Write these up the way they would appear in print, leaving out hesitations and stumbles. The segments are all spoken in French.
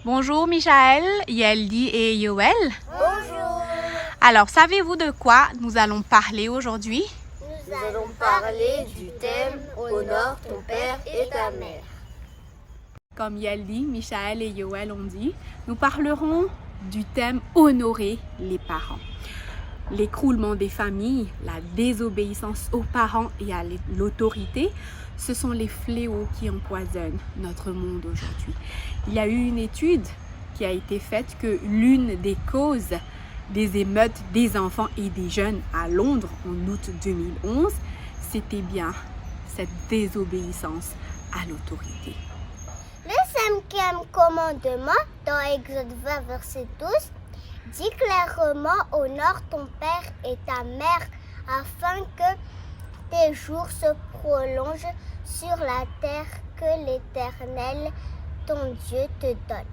Bonjour Michael, Yeldi et Yoel. Bonjour. Alors, savez-vous de quoi nous allons parler aujourd'hui? Nous allons parler du thème « Honore ton père et ta mère ». Comme Yeldi, Michael et Yoel ont dit, nous parlerons du thème « Honorer les parents ». L'écroulement des familles, la désobéissance aux parents et à l'autorité, ce sont les fléaux qui empoisonnent notre monde aujourd'hui. Il y a eu une étude qui a été faite que l'une des causes des émeutes des enfants et des jeunes à Londres en août 2011, c'était bien cette désobéissance à l'autorité. Le cinquième commandement dans Exode 20, verset 12, dit clairement « Honore ton père et ta mère afin que tes jours se prolongent sur la terre que l'Éternel, ton Dieu, te donne. »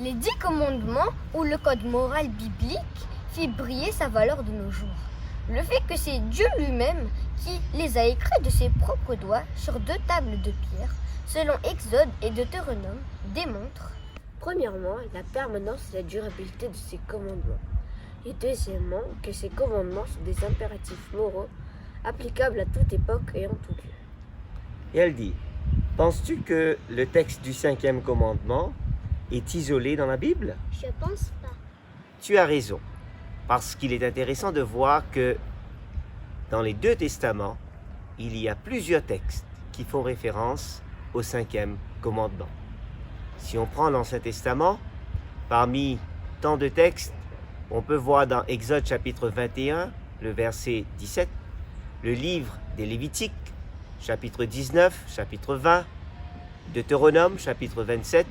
Les 10 commandements ou le code moral biblique fit briller sa valeur de nos jours. Le fait que c'est Dieu lui-même qui les a écrits de ses propres doigts sur 2 tables de pierre, selon Exode et Deutéronome, démontre premièrement la permanence et la durabilité de ces commandements, et deuxièmement que ces commandements sont des impératifs moraux applicables à toute époque et en tout lieu. Et elle dit, penses-tu que le texte du 5e commandement est isolé dans la Bible? Je pense pas. Tu as raison, parce qu'il est intéressant de voir que dans les 2 testaments, il y a plusieurs textes qui font référence au 5e commandement. Si on prend l'Ancien Testament, parmi tant de textes, on peut voir dans Exode chapitre 21, le verset 17, le livre des Lévitiques, chapitre 19, chapitre 20, Deutéronome, chapitre 27,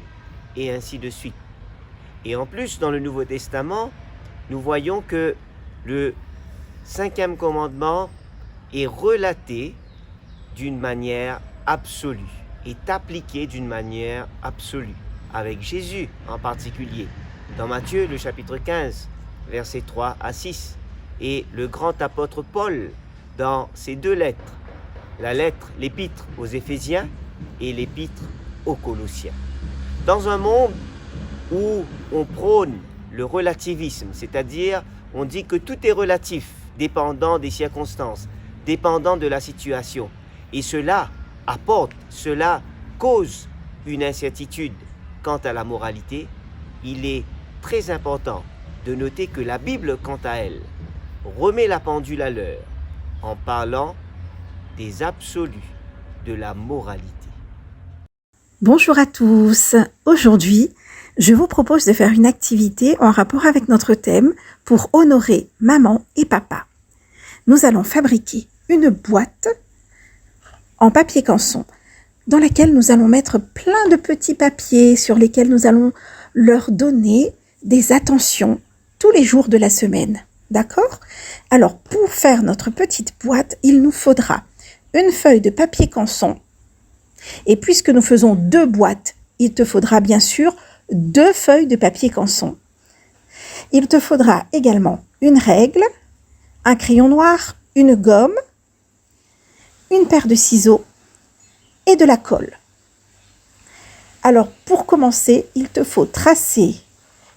et ainsi de suite. Et en plus, dans le Nouveau Testament, nous voyons que le 5e commandement est relaté d'une manière absolue, est appliqué d'une manière absolue, avec Jésus en particulier. Dans Matthieu, le chapitre 15, versets 3 à 6, et le grand apôtre Paul dans ses 2 lettres, l'épître aux Éphésiens et l'épître aux Colossiens. Dans un monde où on prône le relativisme, c'est-à-dire on dit que tout est relatif, dépendant des circonstances, dépendant de la situation, et cela cause une incertitude quant à la moralité, il est très important de noter que la Bible, quant à elle, remet la pendule à l'heure en parlant des absolus de la moralité. Bonjour à tous. Aujourd'hui, je vous propose de faire une activité en rapport avec notre thème pour honorer maman et papa. Nous allons fabriquer une boîte en papier canson dans laquelle nous allons mettre plein de petits papiers sur lesquels nous allons leur donner des attentions tous les jours de la semaine. D'accord? Alors, pour faire notre petite boîte, il nous faudra une feuille de papier canson. Et puisque nous faisons 2 boîtes, il te faudra bien sûr 2 feuilles de papier canson. Il te faudra également une règle, un crayon noir, une gomme, une paire de ciseaux et de la colle. Alors, pour commencer, il te faut tracer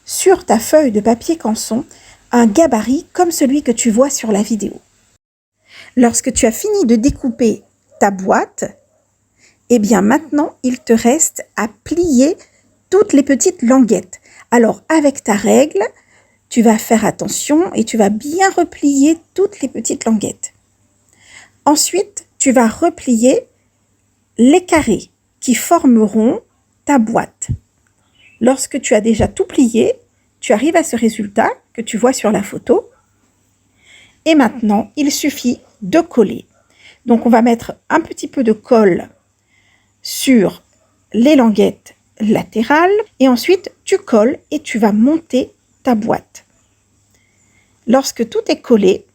sur ta feuille de papier canson un gabarit comme celui que tu vois sur la vidéo. Lorsque tu as fini de découper ta boîte, eh bien maintenant, il te reste à plier toutes les petites languettes. Alors, avec ta règle, tu vas faire attention et tu vas bien replier toutes les petites languettes. Ensuite, tu vas replier les carrés qui formeront ta boîte. Lorsque tu as déjà tout plié, tu arrives à ce résultat que tu vois sur la photo. Et maintenant, il suffit de coller. Donc, on va mettre un petit peu de colle sur les languettes latérales et ensuite, tu colles et tu vas monter ta boîte. Lorsque tout est collé,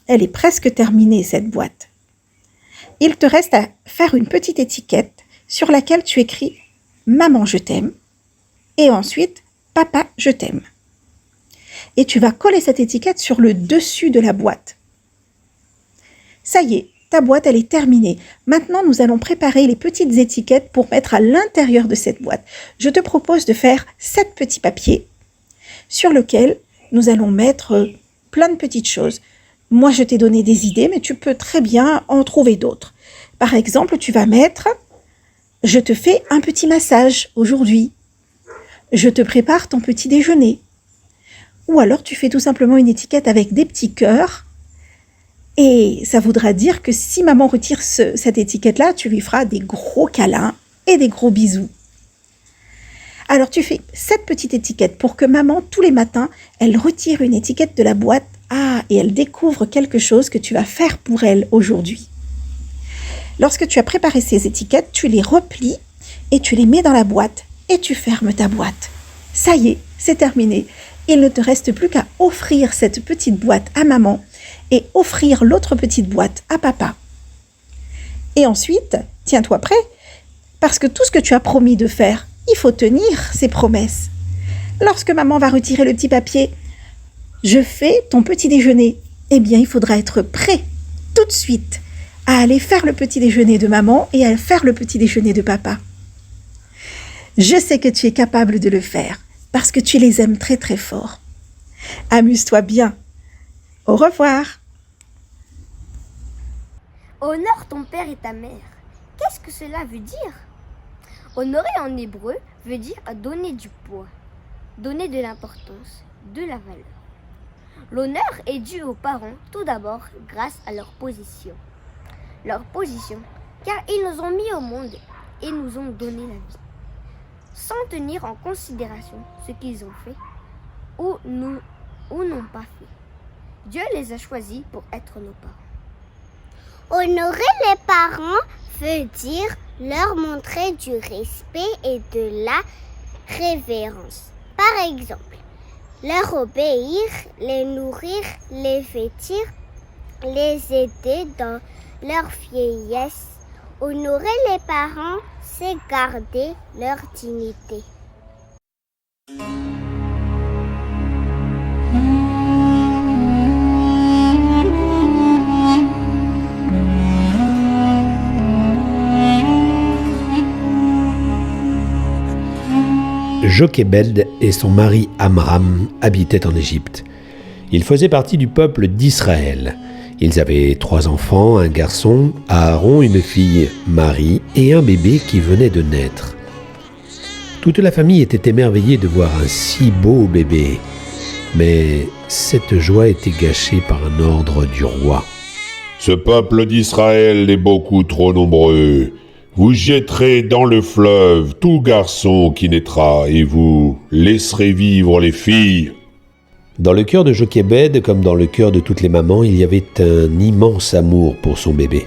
elle est presque terminée cette boîte. Il te reste à faire une petite étiquette sur laquelle tu écris « Maman, je t'aime » et ensuite « Papa, je t'aime ». Et tu vas coller cette étiquette sur le dessus de la boîte. Ça y est, ta boîte, elle est terminée. Maintenant, nous allons préparer les petites étiquettes pour mettre à l'intérieur de cette boîte. Je te propose de faire 7 petits papiers sur lesquels nous allons mettre plein de petites choses. Moi, je t'ai donné des idées, mais tu peux très bien en trouver d'autres. Par exemple, tu vas mettre « Je te fais un petit massage aujourd'hui ». « Je te prépare ton petit déjeuner ». Ou alors, tu fais tout simplement une étiquette avec des petits cœurs. Et ça voudra dire que si maman retire cette étiquette-là, tu lui feras des gros câlins et des gros bisous. Alors, tu fais cette petite étiquette pour que maman, tous les matins, elle retire une étiquette de la boîte. Et elle découvre quelque chose que tu vas faire pour elle aujourd'hui. Lorsque tu as préparé ces étiquettes, tu les replies et tu les mets dans la boîte et tu fermes ta boîte. Ça y est, c'est terminé. Il ne te reste plus qu'à offrir cette petite boîte à maman et offrir l'autre petite boîte à papa. Et ensuite, tiens-toi prêt, parce que tout ce que tu as promis de faire, il faut tenir ces promesses. Lorsque maman va retirer le petit papier, je fais ton petit déjeuner. Eh bien, il faudra être prêt tout de suite à aller faire le petit déjeuner de maman et à faire le petit déjeuner de papa. Je sais que tu es capable de le faire parce que tu les aimes très très fort. Amuse-toi bien. Au revoir. Honore ton père et ta mère. Qu'est-ce que cela veut dire? Honorer en hébreu veut dire donner du poids, donner de l'importance, de la valeur. L'honneur est dû aux parents tout d'abord grâce à leur position. Leur position, car ils nous ont mis au monde et nous ont donné la vie, sans tenir en considération ce qu'ils ont fait ou n'ont pas fait. Dieu les a choisis pour être nos parents. Honorer les parents veut dire leur montrer du respect et de la révérence. Par exemple, leur obéir, les nourrir, les vêtir, les aider dans leur vieillesse. Honorer les parents, c'est garder leur dignité. Jochebed et son mari Amram habitaient en Égypte. Ils faisaient partie du peuple d'Israël. Ils avaient 3 enfants, un garçon, Aaron, une fille, Marie, et un bébé qui venait de naître. Toute la famille était émerveillée de voir un si beau bébé. Mais cette joie était gâchée par un ordre du roi. Ce peuple d'Israël est beaucoup trop nombreux. Vous jetterez dans le fleuve tout garçon qui naîtra et vous laisserez vivre les filles. Dans le cœur de Jochebed, comme dans le cœur de toutes les mamans, il y avait un immense amour pour son bébé.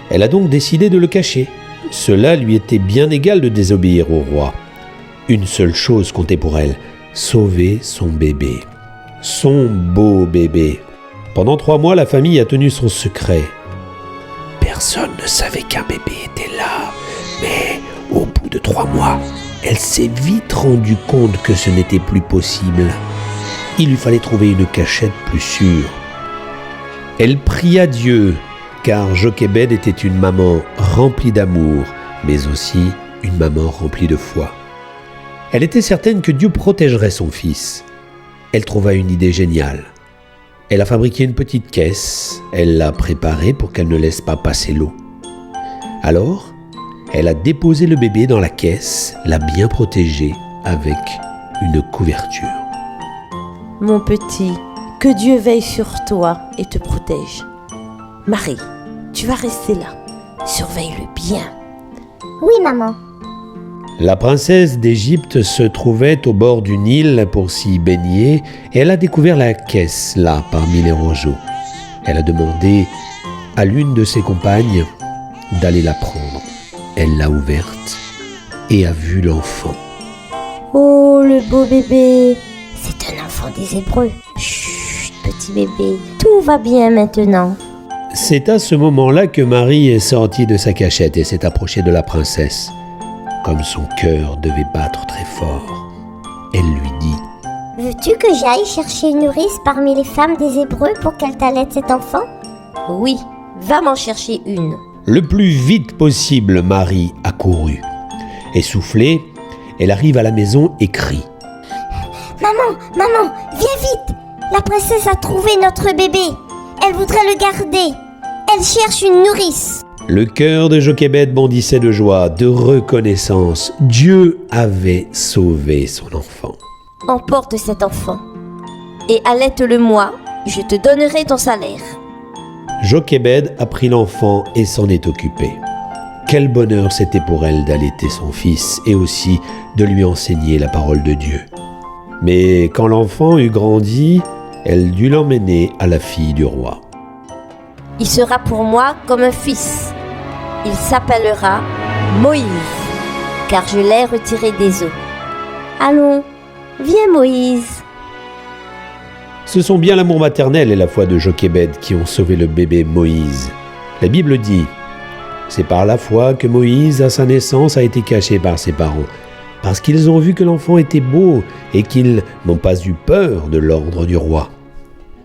Elle a donc décidé de le cacher. Cela lui était bien égal de désobéir au roi. Une seule chose comptait pour elle, sauver son bébé. Son beau bébé. Pendant 3 mois, la famille a tenu son secret. Personne ne savait qu'un bébé était là, mais au bout de 3 mois, elle s'est vite rendue compte que ce n'était plus possible. Il lui fallait trouver une cachette plus sûre. Elle pria Dieu, car Jochebed était une maman remplie d'amour, mais aussi une maman remplie de foi. Elle était certaine que Dieu protégerait son fils. Elle trouva une idée géniale. Elle a fabriqué une petite caisse, elle l'a préparée pour qu'elle ne laisse pas passer l'eau. Alors, elle a déposé le bébé dans la caisse, l'a bien protégé avec une couverture. Mon petit, que Dieu veille sur toi et te protège. Marie, tu vas rester là. Surveille-le bien. Oui, maman. La princesse d'Égypte se trouvait au bord du Nil pour s'y baigner et elle a découvert la caisse là parmi les roseaux. Elle a demandé à l'une de ses compagnes d'aller la prendre. Elle l'a ouverte et a vu l'enfant. Oh, le beau bébé. C'est un enfant des Hébreux. Chut, petit bébé. Tout va bien maintenant. C'est à ce moment-là que Marie est sortie de sa cachette et s'est approchée de la princesse. Comme son cœur devait battre très fort, elle lui dit « Veux-tu que j'aille chercher une nourrice parmi les femmes des Hébreux pour qu'elle t'allaite cet enfant? Oui, va m'en chercher une. » Le plus vite possible, Marie a couru. Essoufflée, elle arrive à la maison et crie. Maman, viens vite. La princesse a trouvé notre bébé. Elle voudrait le garder. Elle cherche une nourrice. Le cœur de Jochebed bondissait de joie, de reconnaissance. Dieu avait sauvé son enfant. Emporte cet enfant et allaite-le-moi, je te donnerai ton salaire. Jochebed a pris l'enfant et s'en est occupé. Quel bonheur c'était pour elle d'allaiter son fils et aussi de lui enseigner la parole de Dieu. Mais quand l'enfant eut grandi, elle dut l'emmener à la fille du roi. Il sera pour moi comme un fils. Il s'appellera Moïse, car je l'ai retiré des eaux. Allons, viens Moïse. Ce sont bien l'amour maternel et la foi de Jochebed qui ont sauvé le bébé Moïse. La Bible dit, c'est par la foi que Moïse, à sa naissance, a été caché par ses parents, parce qu'ils ont vu que l'enfant était beau et qu'ils n'ont pas eu peur de l'ordre du roi.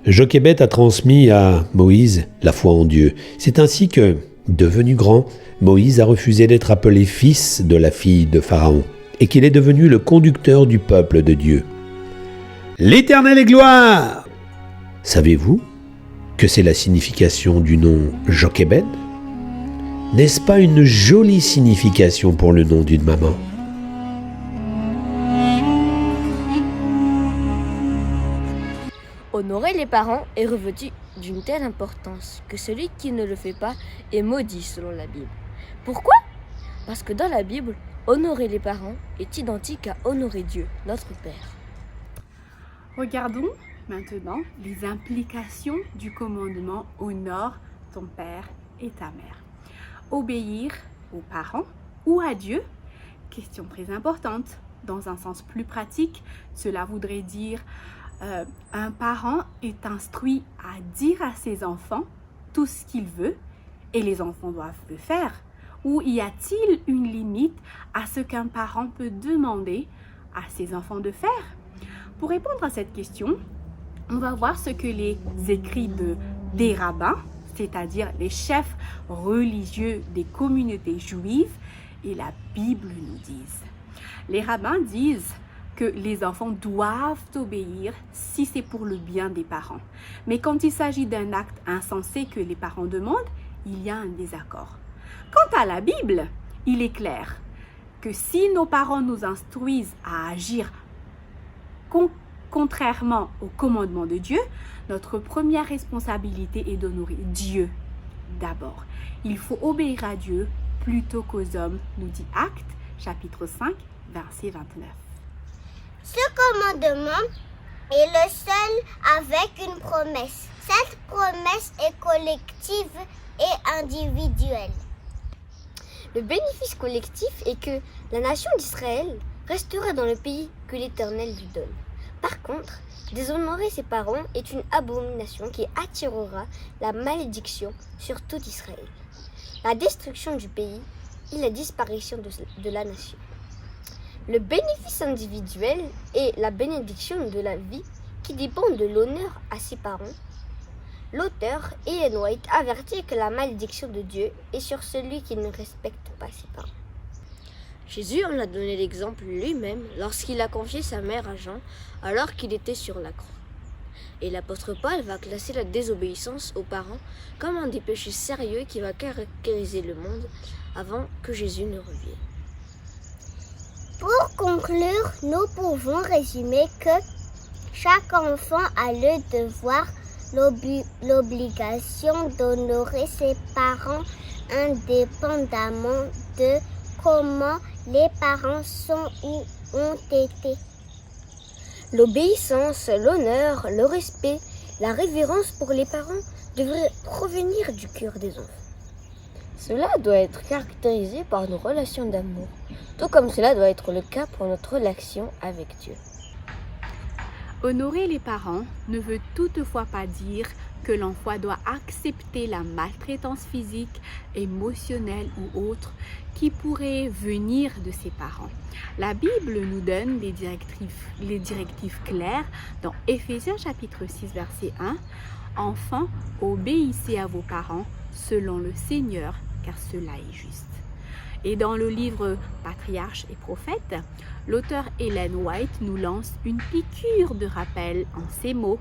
Jochebed a transmis à Moïse la foi en Dieu. C'est ainsi que, devenu grand, Moïse a refusé d'être appelé fils de la fille de Pharaon et qu'il est devenu le conducteur du peuple de Dieu. L'Éternel est gloire! Savez-vous que c'est la signification du nom Jochebed? N'est-ce pas une jolie signification pour le nom d'une maman? Honorer les parents est revêtu d'une telle importance que celui qui ne le fait pas est maudit selon la Bible. Pourquoi? Parce que dans la Bible, honorer les parents est identique à honorer Dieu, notre Père. Regardons maintenant les implications du commandement « Honore ton père et ta mère ». Obéir aux parents ou à Dieu? Question très importante. Dans un sens plus pratique, cela voudrait dire un parent est instruit à dire à ses enfants tout ce qu'il veut et les enfants doivent le faire. Ou y a-t-il une limite à ce qu'un parent peut demander à ses enfants de faire? Pour répondre à cette question, on va voir ce que les écrits des rabbins, c'est-à-dire les chefs religieux des communautés juives, et la Bible nous disent. Les rabbins disent que les enfants doivent obéir si c'est pour le bien des parents. Mais quand il s'agit d'un acte insensé que les parents demandent, il y a un désaccord. Quant à la Bible, il est clair que si nos parents nous instruisent à agir contrairement au commandement de Dieu, notre première responsabilité est d'honorer Dieu d'abord. Il faut obéir à Dieu plutôt qu'aux hommes, nous dit Actes, chapitre 5, verset 29. Ce commandement est le seul avec une promesse. Cette promesse est collective et individuelle. Le bénéfice collectif est que la nation d'Israël restera dans le pays que l'Éternel lui donne. Par contre, déshonorer ses parents est une abomination qui attirera la malédiction sur tout Israël, la destruction du pays et la disparition de la nation. Le bénéfice individuel est la bénédiction de la vie qui dépend de l'honneur à ses parents. L'auteur, Ellen White, avertit que la malédiction de Dieu est sur celui qui ne respecte pas ses parents. Jésus en a donné l'exemple lui-même lorsqu'il a confié sa mère à Jean alors qu'il était sur la croix. Et l'apôtre Paul va classer la désobéissance aux parents comme un des péchés sérieux qui va caractériser le monde avant que Jésus ne revienne. Pour conclure, nous pouvons résumer que Chaque enfant a le devoir, l'obligation d'honorer ses parents indépendamment de comment les parents sont ou ont été. L'obéissance, l'honneur, le respect, la révérence pour les parents devraient provenir du cœur des enfants. Cela doit être caractérisé par nos relations d'amour, tout comme cela doit être le cas pour notre relation avec Dieu. Honorer les parents ne veut toutefois pas dire que l'enfant doit accepter la maltraitance physique, émotionnelle ou autre qui pourrait venir de ses parents. La Bible nous donne les directives claires dans Éphésiens chapitre 6 verset 1. Enfants, obéissez à vos parents selon le Seigneur, car cela est juste. Et dans le livre Patriarches et prophètes, l'auteur Ellen White nous lance une piqûre de rappel en ces mots.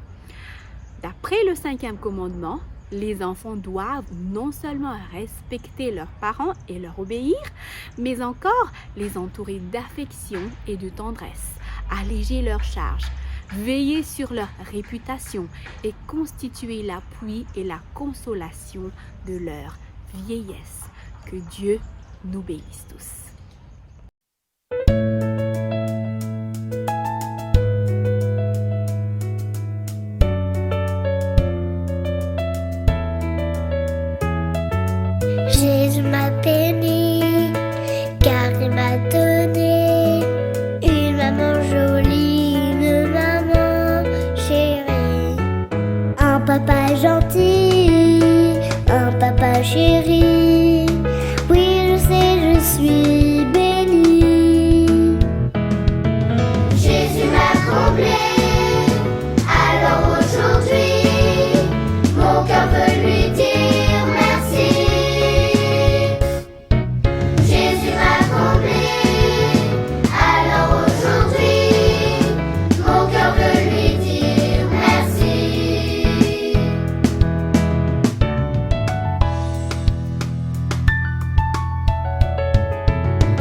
D'après le 5e commandement, les enfants doivent non seulement respecter leurs parents et leur obéir, mais encore les entourer d'affection et de tendresse, alléger leurs charges, veiller sur leur réputation et constituer l'appui et la consolation de leur vieillesse. Que Dieu nous bénisse tous. Jésus m'a béni, car il m'a donné une maman jolie, une maman chérie. Un papa gentil, un papa chéri. Oui, je sais, je suis bénie. Jésus m'a comblé, alors aujourd'hui, mon cœur veut lui dire merci. Jésus m'a comblé, alors aujourd'hui, mon cœur veut lui dire merci.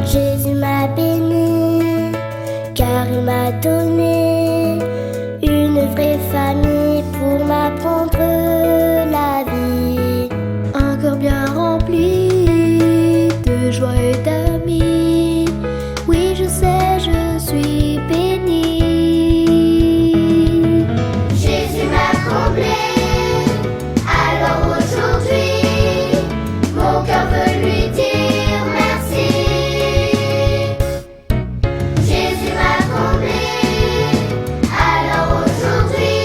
Jésus m'a béni, car il m'a donné une vraie famille pour m'apprendre la vie. Un cœur bien rempli de joie et d'amis. Oui, je sais, je suis bénie. Jésus m'a comblé, alors aujourd'hui, mon cœur veut lui dire merci. Jésus m'a comblé, alors aujourd'hui,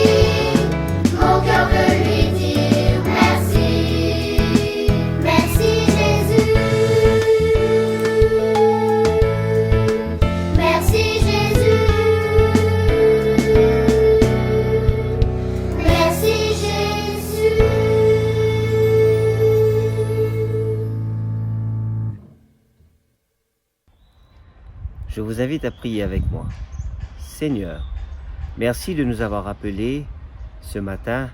mon cœur veut lui dire merci. Merci Jésus. Merci Jésus. Merci Jésus. Je vous invite à prier avec moi. Seigneur, merci de nous avoir rappelé ce matin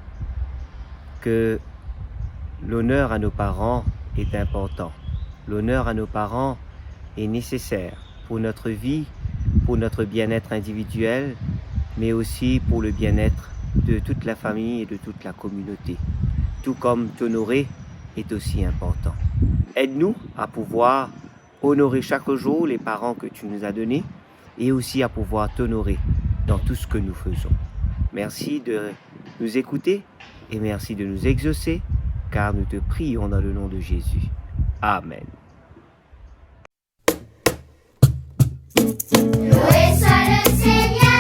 que l'honneur à nos parents est important. L'honneur à nos parents est nécessaire pour notre vie, pour notre bien-être individuel, mais aussi pour le bien-être de toute la famille et de toute la communauté. Tout comme t'honorer est aussi important. Aide-nous à pouvoir honorer chaque jour les parents que tu nous as donnés et aussi à pouvoir t'honorer dans tout ce que nous faisons. Merci de nous écouter et merci de nous exaucer, car nous te prions dans le nom de Jésus. Amen. Loué soit le Seigneur.